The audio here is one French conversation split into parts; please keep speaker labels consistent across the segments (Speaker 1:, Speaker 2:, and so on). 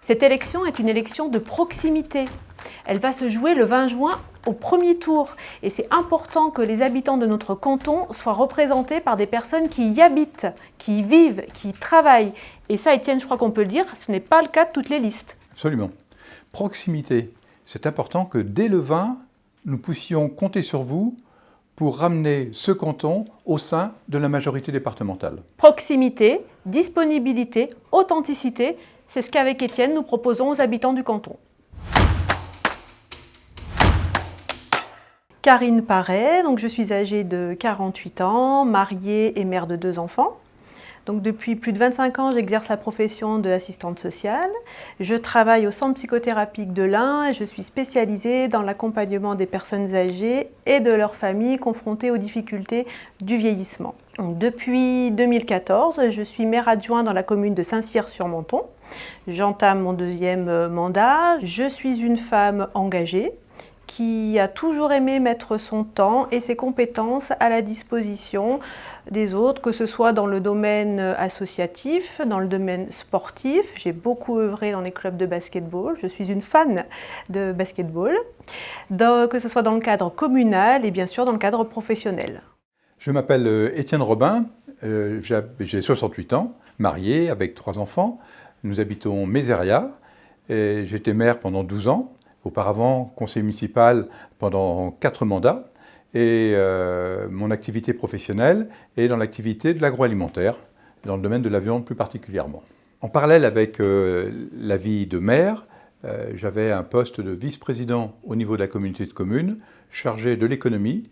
Speaker 1: Cette élection est une élection de proximité. Elle va se jouer le 20 juin au premier tour. Et c'est important que les habitants de notre canton soient représentés par des personnes qui y habitent, qui y vivent, qui y travaillent. Et ça, Étienne, je crois qu'on peut le dire, ce n'est pas le cas de toutes les listes.
Speaker 2: Absolument. Proximité. C'est important que dès le 20, nous puissions compter sur vous pour ramener ce canton au sein de la majorité départementale.
Speaker 1: Proximité, disponibilité, authenticité, c'est ce qu'avec Étienne, nous proposons aux habitants du canton. Karine Paré, donc je suis âgée de 48 ans, mariée et mère de 2 enfants. Donc depuis plus de 25 ans, j'exerce la profession d'assistante sociale. Je travaille au centre psychothérapique de l'Ain et je suis spécialisée dans l'accompagnement des personnes âgées et de leurs familles confrontées aux difficultés du vieillissement. Donc depuis 2014, je suis maire adjoint dans la commune de Saint-Cyr-sur-Menthon. J'entame mon 2e mandat. Je suis une femme engagée qui a toujours aimé mettre son temps et ses compétences à la disposition des autres, que ce soit dans le domaine associatif, dans le domaine sportif. J'ai beaucoup œuvré dans les clubs de basketball, je suis une fan de basketball, que ce soit dans le cadre communal et bien sûr dans le cadre professionnel.
Speaker 2: Je m'appelle Étienne Robin, j'ai 68 ans, marié avec 3 enfants. Nous habitons Mézeria et j'étais maire pendant 12 ans. Auparavant, conseiller municipal pendant 4 mandats. Et mon activité professionnelle est dans l'activité de l'agroalimentaire, dans le domaine de la viande plus particulièrement. En parallèle avec la vie de maire, j'avais un poste de vice-président au niveau de la communauté de communes, chargé de l'économie,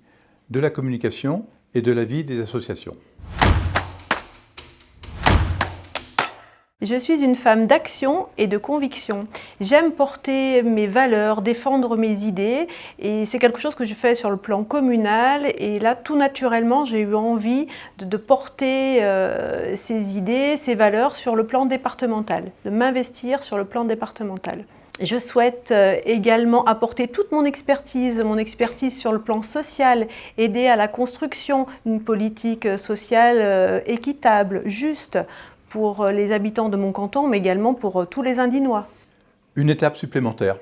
Speaker 2: de la communication et de la vie des associations.
Speaker 1: Je suis une femme d'action et de conviction. J'aime porter mes valeurs, défendre mes idées et c'est quelque chose que je fais sur le plan communal et là tout naturellement j'ai eu envie de porter ces idées, ces valeurs sur le plan départemental, de m'investir sur le plan départemental. Je souhaite également apporter toute mon expertise sur le plan social, aider à la construction d'une politique sociale équitable, juste, pour les habitants de mon canton, mais également pour tous les Indinois.
Speaker 2: Une étape supplémentaire.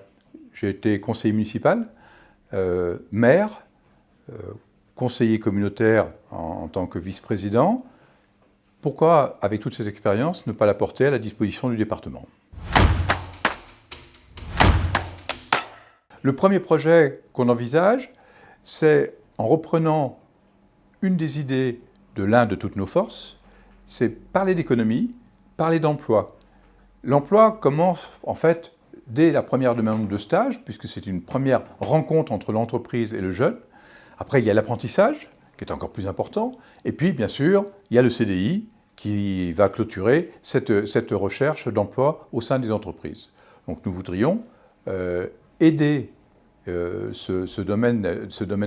Speaker 2: J'ai été conseiller municipal, maire, conseiller communautaire en tant que vice-président. Pourquoi, avec toute cette expérience, ne pas la porter à la disposition du département ? Le premier projet qu'on envisage, c'est en reprenant une des idées de l'Ain de toutes nos forces, c'est parler d'économie, parler d'emploi. L'emploi commence en fait dès la première demande de stage, puisque c'est une première rencontre entre l'entreprise et le jeune. Après, il y a l'apprentissage, qui est encore plus important. Et puis, bien sûr, il y a le CDI, qui va clôturer cette recherche d'emploi au sein des entreprises. Donc nous voudrions aider ce domaine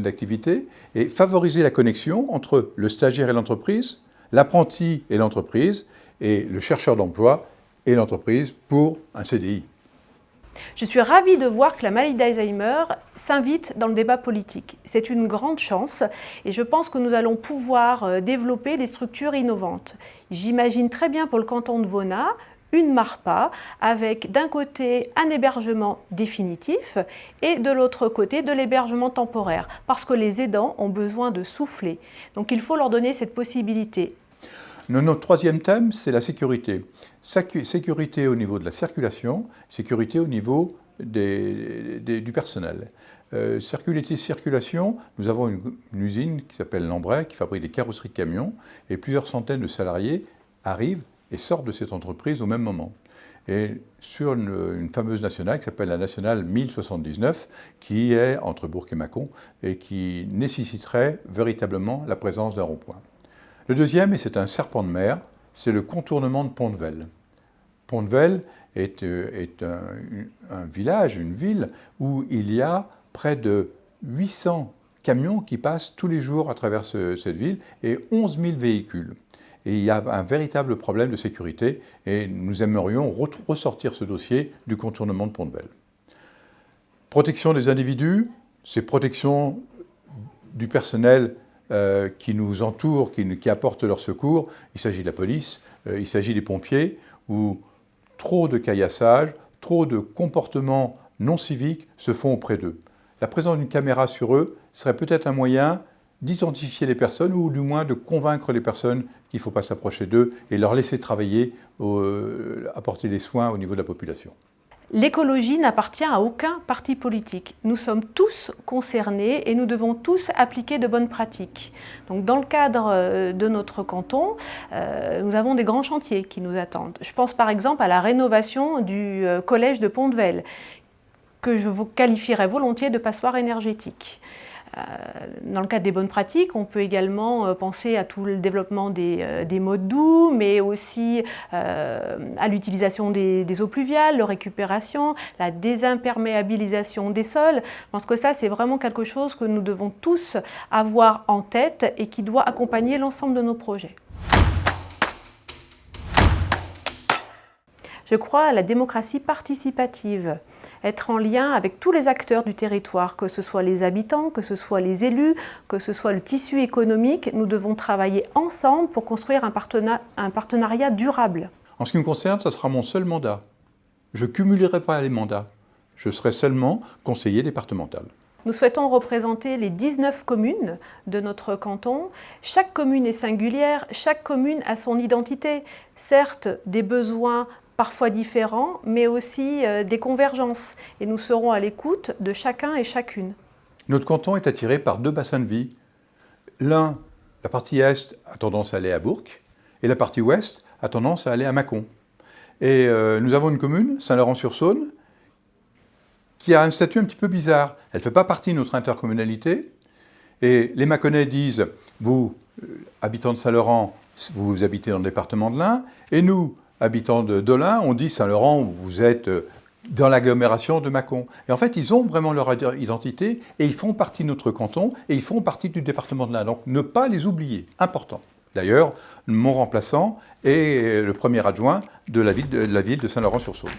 Speaker 2: d'activité et favoriser la connexion entre le stagiaire et l'entreprise, l'apprenti et l'entreprise, et le chercheur d'emploi et l'entreprise pour un CDI.
Speaker 1: Je suis ravie de voir que la maladie d'Alzheimer s'invite dans le débat politique. C'est une grande chance et je pense que nous allons pouvoir développer des structures innovantes. J'imagine très bien pour le canton de Vauna une MARPA avec d'un côté un hébergement définitif et de l'autre côté de l'hébergement temporaire parce que les aidants ont besoin de souffler. Donc il faut leur donner cette possibilité.
Speaker 2: Notre troisième thème, c'est la sécurité. Sécurité au niveau de la circulation, sécurité au niveau du personnel. Circulation, nous avons une usine qui s'appelle Lambray, qui fabrique des carrosseries de camions, et plusieurs centaines de salariés arrivent et sortent de cette entreprise au même moment. Et sur une fameuse nationale qui s'appelle la nationale 1079, qui est entre Bourg et Mâcon, et qui nécessiterait véritablement la présence d'un rond-point. Le deuxième, et c'est un serpent de mer, c'est le contournement de Pont-de-Vel. Pont-de-Vel est un village, une ville, où il y a près de 800 camions qui passent tous les jours à travers cette ville et 11 000 véhicules. Et il y a un véritable problème de sécurité et nous aimerions ressortir ce dossier du contournement de Pont-de-Vel. Protection des individus, c'est protection du personnel qui nous entoure, qui apporte leur secours. Il s'agit de la police, il s'agit des pompiers, où trop de caillassage, trop de comportements non civiques se font auprès d'eux. La présence d'une caméra sur eux serait peut-être un moyen d'identifier les personnes ou du moins de convaincre les personnes qu'il ne faut pas s'approcher d'eux et leur laisser travailler, apporter des soins au niveau de la population.
Speaker 1: L'écologie n'appartient à aucun parti politique. Nous sommes tous concernés et nous devons tous appliquer de bonnes pratiques. Donc, dans le cadre de notre canton, nous avons des grands chantiers qui nous attendent. Je pense par exemple à la rénovation du collège de Pont-de-Vel, que je vous qualifierais volontiers de passoire énergétique. Dans le cadre des bonnes pratiques, on peut également penser à tout le développement des modes doux, mais aussi à l'utilisation des eaux pluviales, leur récupération, la désimperméabilisation des sols. Je pense que ça, c'est vraiment quelque chose que nous devons tous avoir en tête et qui doit accompagner l'ensemble de nos projets. Je crois à la démocratie participative, être en lien avec tous les acteurs du territoire, que ce soit les habitants, que ce soit les élus, que ce soit le tissu économique. Nous devons travailler ensemble pour construire un partenariat durable.
Speaker 2: En ce qui me concerne, ce sera mon seul mandat. Je ne cumulerai pas les mandats. Je serai seulement conseiller départemental.
Speaker 1: Nous souhaitons représenter les 19 communes de notre canton. Chaque commune est singulière, chaque commune a son identité. Certes, des besoins parfois différents, mais aussi des convergences. Et nous serons à l'écoute de chacun et chacune.
Speaker 2: Notre canton est attiré par deux bassins de vie. L'un, la partie est, a tendance à aller à Bourg, et la partie ouest a tendance à aller à Mâcon. Et nous avons une commune, Saint-Laurent-sur-Saône, qui a un statut un petit peu bizarre. Elle ne fait pas partie de notre intercommunalité. Et les Mâconnais disent, vous, habitants de Saint-Laurent, vous habitez dans le département de l'Ain, et nous, habitants de Dolin, on dit Saint-Laurent, vous êtes dans l'agglomération de Mâcon. Et en fait, ils ont vraiment leur identité et ils font partie de notre canton et ils font partie du département de l'Ain. Donc, ne pas les oublier, important. D'ailleurs, mon remplaçant est le premier adjoint de la ville de Saint-Laurent-sur-Saône.